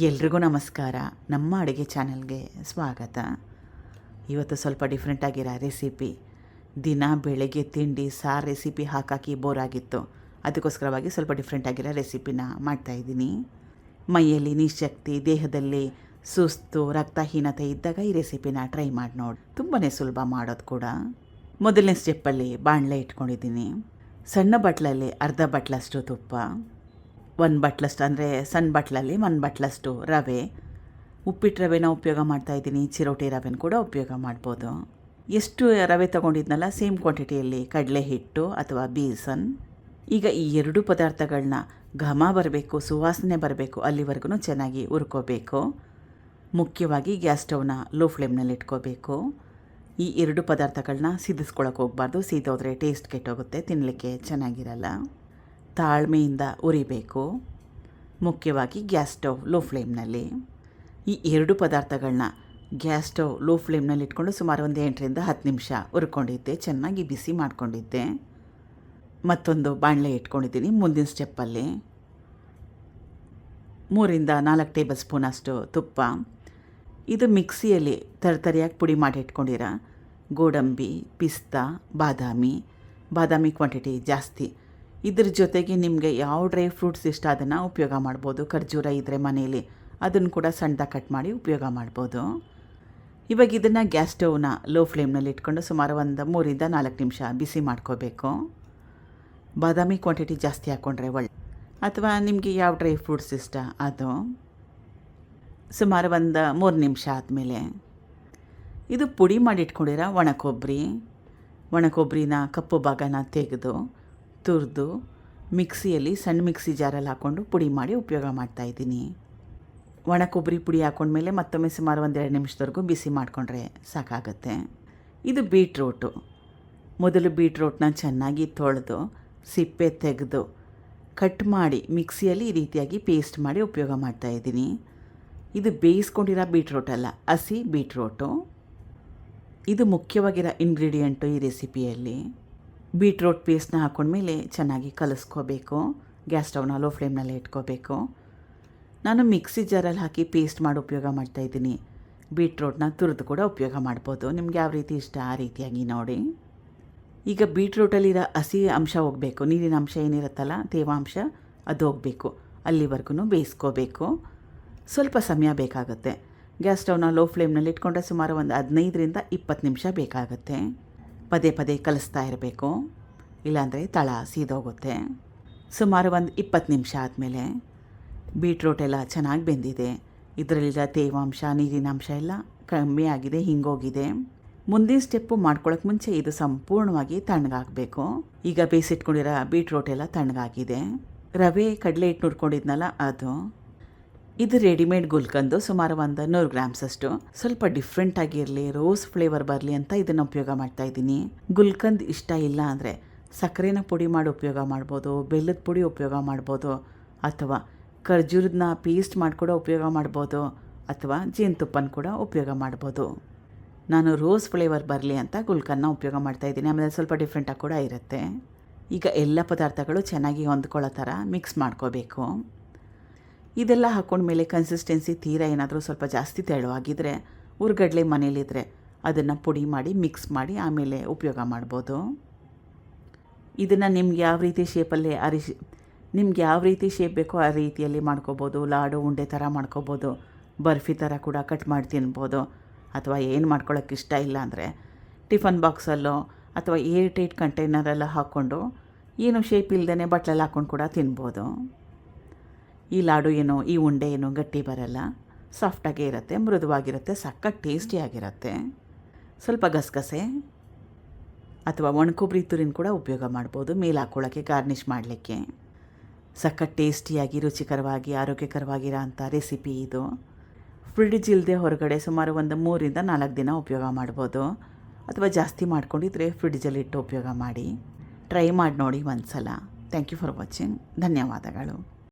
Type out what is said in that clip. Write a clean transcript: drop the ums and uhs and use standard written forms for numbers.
ಎಲ್ರಿಗೂ ನಮಸ್ಕಾರ. ನಮ್ಮ ಅಡುಗೆ ಚಾನಲ್ಗೆ ಸ್ವಾಗತ. ಇವತ್ತು ಸ್ವಲ್ಪ ಡಿಫ್ರೆಂಟಾಗಿರೋ ರೆಸಿಪಿ. ದಿನ ಬೆಳಗ್ಗೆ ತಿಂಡಿ ಸಾರು ರೆಸಿಪಿ ಹಾಕಿ ಬೋರ್ ಆಗಿತ್ತು. ಅದಕ್ಕೋಸ್ಕರವಾಗಿ ಸ್ವಲ್ಪ ಡಿಫ್ರೆಂಟಾಗಿರೋ ರೆಸಿಪಿನ ಮಾಡ್ತಾಯಿದ್ದೀನಿ. ಮೈಯಲ್ಲಿ ನಿಶಕ್ತಿ, ದೇಹದಲ್ಲಿ ಸುಸ್ತು, ರಕ್ತಹೀನತೆ ಇದ್ದಾಗ ಈ ರೆಸಿಪಿನ ಟ್ರೈ ಮಾಡಿ ನೋಡಿ. ತುಂಬಾ ಸುಲಭ ಮಾಡೋದು ಕೂಡ. ಮೊದಲನೇ ಸ್ಟೆಪ್ಪಲ್ಲಿ ಬಾಣಲೆ ಇಟ್ಕೊಂಡಿದ್ದೀನಿ. ಸಣ್ಣ ಬಟ್ಲಲ್ಲಿ ಅರ್ಧ ಬಟ್ಲಷ್ಟು ತುಪ್ಪ, 1 ಬಟ್ಲಷ್ಟು ಅಂದರೆ ಸಣ್ಣ ಬಟ್ಲಲ್ಲಿ 1 ಬಟ್ಲಷ್ಟು ರವೆ. ಉಪ್ಪಿಟ್ಟು ರವೆನ ಉಪಯೋಗ ಮಾಡ್ತಾಯಿದ್ದೀನಿ, ಚಿರೋಟಿ ರವೆನ ಕೂಡ ಉಪಯೋಗ ಮಾಡ್ಬೋದು. ಎಷ್ಟು ರವೆ ತೊಗೊಂಡಿದ್ನಲ್ಲ ಸೇಮ್ ಕ್ವಾಂಟಿಟಿಯಲ್ಲಿ ಕಡಲೆ ಹಿಟ್ಟು ಅಥವಾ ಬೇಸನ್. ಈಗ ಈ 2 ಪದಾರ್ಥಗಳನ್ನ ಘಮ ಬರಬೇಕು, ಸುವಾಸನೆ ಬರಬೇಕು, ಅಲ್ಲಿವರೆಗೂ ಚೆನ್ನಾಗಿ ಹುರ್ಕೋಬೇಕು. ಮುಖ್ಯವಾಗಿ ಗ್ಯಾಸ್ ಸ್ಟವ್ನ ಲೋ ಫ್ಲೇಮ್ನಲ್ಲಿ ಇಟ್ಕೋಬೇಕು. ಈ 2 ಪದಾರ್ಥಗಳನ್ನ ಸಿದಿಸ್ಕೊಳಕ್ಕೆ ಹೋಗಬಾರ್ದು. ಸೀದೋದ್ರೆ ಟೇಸ್ಟ್ ಕೆಟ್ಟೋಗುತ್ತೆ, ತಿನ್ನಲಿಕ್ಕೆ ಚೆನ್ನಾಗಿರಲ್ಲ. ತಾಳ್ಮೆಯಿಂದ ಉರಿಬೇಕು. ಮುಖ್ಯವಾಗಿ ಗ್ಯಾಸ್ ಸ್ಟವ್ ಲೋ ಫ್ಲೇಮ್ನಲ್ಲಿ. ಈ 2 ಪದಾರ್ಥಗಳನ್ನ ಗ್ಯಾಸ್ ಸ್ಟವ್ ಲೋ ಫ್ಲೇಮ್ನಲ್ಲಿ ಇಟ್ಕೊಂಡು ಸುಮಾರು ಒಂದು 8ರಿಂದ 10 ನಿಮಿಷ ಹುರ್ಕೊಂಡಿದ್ದೆ. ಚೆನ್ನಾಗಿ ಬಿಸಿ ಮಾಡ್ಕೊಂಡಿದ್ದೆ. ಮತ್ತೊಂದು ಬಾಣಲೆ ಇಟ್ಕೊಂಡಿದ್ದೀನಿ. ಮುಂದಿನ ಸ್ಟೆಪ್ಪಲ್ಲಿ 3ರಿಂದ 4 ಟೇಬಲ್ ಸ್ಪೂನ್ ಅಷ್ಟು ತುಪ್ಪ. ಇದು ಮಿಕ್ಸಿಯಲ್ಲಿ ತರಿಯಾಗಿ ಪುಡಿ ಮಾಡಿ ಇಟ್ಕೊಂಡಿರೋ ಗೋಡಂಬಿ, ಪಿಸ್ತಾ, ಬಾದಾಮಿ ಕ್ವಾಂಟಿಟಿ ಜಾಸ್ತಿ. ಇದ್ರ ಜೊತೆಗೆ ನಿಮಗೆ ಯಾವ ಡ್ರೈ ಫ್ರೂಟ್ಸ್ ಇಷ್ಟ ಅದನ್ನು ಉಪಯೋಗ ಮಾಡ್ಬೋದು. ಖರ್ಜೂರ ಇದ್ದರೆ ಮನೆಯಲ್ಲಿ ಅದನ್ನು ಕೂಡ ಸಣ್ಣದಾಗಿ ಕಟ್ ಮಾಡಿ ಉಪಯೋಗ ಮಾಡ್ಬೋದು. ಇವಾಗ ಇದನ್ನು ಗ್ಯಾಸ್ ಸ್ಟವ್ನ ಲೋ ಫ್ಲೇಮ್ನಲ್ಲಿ ಇಟ್ಕೊಂಡು ಸುಮಾರು ಒಂದು 3ರಿಂದ 4 ನಿಮಿಷ ಬಿಸಿ ಮಾಡ್ಕೋಬೇಕು. ಬಾದಾಮಿ ಕ್ವಾಂಟಿಟಿ ಜಾಸ್ತಿ ಹಾಕ್ಕೊಂಡ್ರೆ ಒಳ್ಳೆ, ಅಥವಾ ನಿಮಗೆ ಯಾವ ಡ್ರೈ ಫ್ರೂಟ್ಸ್ ಇಷ್ಟ ಅದು. ಸುಮಾರು ಒಂದು 3 ನಿಮಿಷ ಆದಮೇಲೆ ಇದು ಪುಡಿ ಮಾಡಿ ಇಟ್ಕೊಂಡಿರೋ ಒಣಕೊಬ್ಬರಿನ ಕಪ್ಪು ಭಾಗನ ತೆಗೆದು ತುರಿದು ಮಿಕ್ಸಿಯಲ್ಲಿ ಸಣ್ಣ ಮಿಕ್ಸಿ ಜಾರಲ್ಲಿ ಹಾಕ್ಕೊಂಡು ಪುಡಿ ಮಾಡಿ ಉಪಯೋಗ ಮಾಡ್ತಾಯಿದ್ದೀನಿ. ಒಣಕೊಬ್ಬರಿ ಪುಡಿ ಹಾಕ್ಕೊಂಡ್ಮೇಲೆ ಮತ್ತೊಮ್ಮೆ ಸುಮಾರು 1-2 ನಿಮಿಷದವರೆಗೂ ಬಿಸಿ ಮಾಡಿಕೊಂಡ್ರೆ ಸಾಕಾಗುತ್ತೆ. ಇದು ಬೀಟ್ರೋಟು. ಮೊದಲು ಬೀಟ್ರೋಟ್ನ ಚೆನ್ನಾಗಿ ತೊಳೆದು ಸಿಪ್ಪೆ ತೆಗೆದು ಕಟ್ ಮಾಡಿ ಮಿಕ್ಸಿಯಲ್ಲಿ ಈ ರೀತಿಯಾಗಿ ಪೇಸ್ಟ್ ಮಾಡಿ ಉಪಯೋಗ ಮಾಡ್ತಾಯಿದ್ದೀನಿ. ಇದು ಬೇಯಿಸ್ಕೊಂಡಿರೋ ಬೀಟ್ರೋಟ್ ಅಲ್ಲ, ಹಸಿ ಬೀಟ್ರೋಟು. ಇದು ಮುಖ್ಯವಾಗಿರೋ ಇಂಗ್ರೀಡಿಯೆಂಟು ಈ ರೆಸಿಪಿಯಲ್ಲಿ. ಬೀಟ್ರೋಟ್ ಪೇಸ್ಟ್ನ ಹಾಕ್ಕೊಂಡ್ಮೇಲೆ ಚೆನ್ನಾಗಿ ಕಲಿಸ್ಕೋಬೇಕು. ಗ್ಯಾಸ್ ಸ್ಟವ್ನ ಲೋ ಫ್ಲೇಮ್ನಲ್ಲೇ ಇಟ್ಕೋಬೇಕು. ನಾನು ಮಿಕ್ಸಿ ಜಾರಲ್ಲಿ ಹಾಕಿ ಪೇಸ್ಟ್ ಮಾಡಿ ಉಪಯೋಗ ಮಾಡ್ತಾಯಿದ್ದೀನಿ. ಬೀಟ್ರೋಟ್ನ ತುರಿದು ಕೂಡ ಉಪಯೋಗ ಮಾಡ್ಬೋದು. ನಿಮ್ಗೆ ಯಾವ ರೀತಿ ಇಷ್ಟ ಆ ರೀತಿಯಾಗಿ ನೋಡಿ. ಈಗ ಬೀಟ್ರೋಟಲ್ಲಿರೋ ಹಸಿ ಅಂಶ ಹೋಗಬೇಕು, ನೀರಿನ ಅಂಶ ಏನಿರುತ್ತಲ್ಲ ತೇವಾಂಶ ಅದು ಹೋಗಬೇಕು. ಅಲ್ಲಿವರೆಗೂ ಬೇಯಿಸ್ಕೋಬೇಕು. ಸ್ವಲ್ಪ ಸಮಯ ಬೇಕಾಗುತ್ತೆ. ಗ್ಯಾಸ್ ಸ್ಟವ್ನ ಲೋ ಫ್ಲೇಮ್ನಲ್ಲಿ ಇಟ್ಕೊಂಡ್ರೆ ಸುಮಾರು ಒಂದು 15ರಿಂದ 20 ನಿಮಿಷ ಬೇಕಾಗುತ್ತೆ. ಪದೇ ಕಲಿಸ್ತಾ ಇರಬೇಕು, ಇಲ್ಲಾಂದರೆ ತಳ ಸೀದೋಗುತ್ತೆ. ಸುಮಾರು ಒಂದು 20 ನಿಮಿಷ ಆದಮೇಲೆ ಬೀಟ್ರೋಟ್ ಎಲ್ಲ ಚೆನ್ನಾಗಿ ಬೆಂದಿದೆ. ಇದರಲ್ಲಿರೋ ತೇವಾಂಶ, ನೀರಿನ ಅಂಶ ಎಲ್ಲ ಕಮ್ಮಿ ಆಗಿದೆ, ಹಿಂಗೋಗಿದೆ. ಮುಂದಿನ ಸ್ಟೆಪ್ಪು ಮಾಡ್ಕೊಳ್ಳೋಕೆ ಮುಂಚೆ ಇದು ಸಂಪೂರ್ಣವಾಗಿ ತಣ್ಣಗಾಗಬೇಕು. ಈಗ ಬೇಯಿಸಿಟ್ಕೊಂಡಿರೋ ಬೀಟ್ರೋಟ್ ಎಲ್ಲ ತಣ್ಣಗಾಗಿದೆ. ರವೆ ಕಡಲೆ ಹಿಟ್ಟು ನುರ್ಕೊಂಡಿದ್ನಲ್ಲ ಅದು. ಇದು ರೆಡಿಮೇಡ್ ಗುಲ್ಕಂದು ಸುಮಾರು ಒಂದು 100 ಗ್ರಾಮ್ಸ್ ಅಷ್ಟು. ಸ್ವಲ್ಪ ಡಿಫ್ರೆಂಟ್ ಆಗಿರಲಿ, ರೋಸ್ ಫ್ಲೇವರ್ ಬರಲಿ ಅಂತ ಇದನ್ನು ಉಪಯೋಗ ಮಾಡ್ತಾಯಿದ್ದೀನಿ. ಗುಲ್ಕಂದ್ ಇಷ್ಟ ಇಲ್ಲ ಅಂದರೆ ಸಕ್ಕರೆನ ಪುಡಿ ಮಾಡಿ ಉಪಯೋಗ ಮಾಡ್ಬೋದು, ಬೆಲ್ಲದ ಪುಡಿ ಉಪಯೋಗ ಮಾಡ್ಬೋದು, ಅಥವಾ ಖರ್ಜೂರದನ್ನ ಪೇಸ್ಟ್ ಮಾಡಿ ಕೂಡ ಉಪಯೋಗ ಮಾಡ್ಬೋದು, ಅಥವಾ ಜೇನುತುಪ್ಪನ ಕೂಡ ಉಪಯೋಗ ಮಾಡ್ಬೋದು. ನಾನು ರೋಸ್ ಫ್ಲೇವರ್ ಬರಲಿ ಅಂತ ಗುಲ್ಕನ್ನ ಉಪಯೋಗ ಮಾಡ್ತಾಯಿದ್ದೀನಿ. ಆಮೇಲೆ ಸ್ವಲ್ಪ ಡಿಫ್ರೆಂಟಾಗಿ ಕೂಡ ಇರುತ್ತೆ. ಈಗ ಎಲ್ಲ ಪದಾರ್ಥಗಳು ಚೆನ್ನಾಗಿ ಹೊಂದ್ಕೊಳ್ಳೋ ಥರ ಮಿಕ್ಸ್ ಮಾಡ್ಕೋಬೇಕು. ಇದೆಲ್ಲ ಹಾಕ್ಕೊಂಡ್ಮೇಲೆ ಕನ್ಸಿಸ್ಟೆನ್ಸಿ ತೀರಾ ಏನಾದರೂ ಸ್ವಲ್ಪ ಜಾಸ್ತಿ ತೆಳುವಾಗಿದ್ದರೆ, ಹುರ್ಗಡ್ಲೆ ಮನೇಲಿದ್ದರೆ ಅದನ್ನು ಪುಡಿ ಮಾಡಿ ಮಿಕ್ಸ್ ಮಾಡಿ ಆಮೇಲೆ ಉಪಯೋಗ ಮಾಡ್ಬೋದು. ಇದನ್ನು ನಿಮ್ಗೆ ಯಾವ ರೀತಿ ಶೇಪಲ್ಲಿ ನಿಮ್ಗೆ ಯಾವ ರೀತಿ ಶೇಪ್ ಬೇಕೋ ಆ ರೀತಿಯಲ್ಲಿ ಮಾಡ್ಕೋಬೋದು. ಲಾಡು ಉಂಡೆ ಥರ ಮಾಡ್ಕೋಬೋದು, ಬರ್ಫಿ ಥರ ಕೂಡ ಕಟ್ ಮಾಡಿ ತಿನ್ಬೋದು. ಅಥವಾ ಏನು ಮಾಡ್ಕೊಳ್ಳೋಕೆ ಇಷ್ಟ ಇಲ್ಲ ಅಂದರೆ ಟಿಫನ್ ಬಾಕ್ಸಲ್ಲೋ ಅಥವಾ ಏರ್ ಟೈಟ್ ಕಂಟೈನರೆಲ್ಲ ಹಾಕ್ಕೊಂಡು ಏನು ಶೇಪ್ ಇಲ್ಲದೇ ಬಟ್ಲಲ್ಲಿ ಹಾಕ್ಕೊಂಡು ಕೂಡ ತಿನ್ಬೋದು. ಈ ಲಾಡು ಈ ಉಂಡೆ ಗಟ್ಟಿ ಬರಲ್ಲ, ಸಾಫ್ಟಾಗೇ ಇರುತ್ತೆ, ಮೃದುವಾಗಿರುತ್ತೆ, ಸಖತ್ ಟೇಸ್ಟಿಯಾಗಿರುತ್ತೆ. ಸ್ವಲ್ಪ ಗಸಗಸೆ ಅಥವಾ ಒಣಕೊಬ್ಬರಿ ತುರಿನ ಕೂಡ ಉಪಯೋಗ ಮಾಡ್ಬೋದು ಮೇಲೆ ಹಾಕ್ಕೊಳ್ಳೋಕ್ಕೆ, ಗಾರ್ನಿಷ್ ಮಾಡಲಿಕ್ಕೆ. ಸಖತ್ ಟೇಸ್ಟಿಯಾಗಿ, ರುಚಿಕರವಾಗಿ, ಆರೋಗ್ಯಕರವಾಗಿರೋ ಅಂಥ ರೆಸಿಪಿ ಇದು. ಫ್ರಿಡ್ಜ್ ಇಲ್ಲದೆ ಹೊರಗಡೆ ಸುಮಾರು ಒಂದು 3ರಿಂದ 4 ದಿನ ಉಪಯೋಗ ಮಾಡ್ಬೋದು. ಅಥವಾ ಜಾಸ್ತಿ ಮಾಡ್ಕೊಂಡಿದ್ರೆ ಫ್ರಿಡ್ಜಲ್ಲಿ ಇಟ್ಟು ಉಪಯೋಗ ಮಾಡಿ. ಟ್ರೈ ಮಾಡಿ ನೋಡಿ ಒಂದು ಸಲ. Thank you for watching. ಧನ್ಯವಾದಗಳು.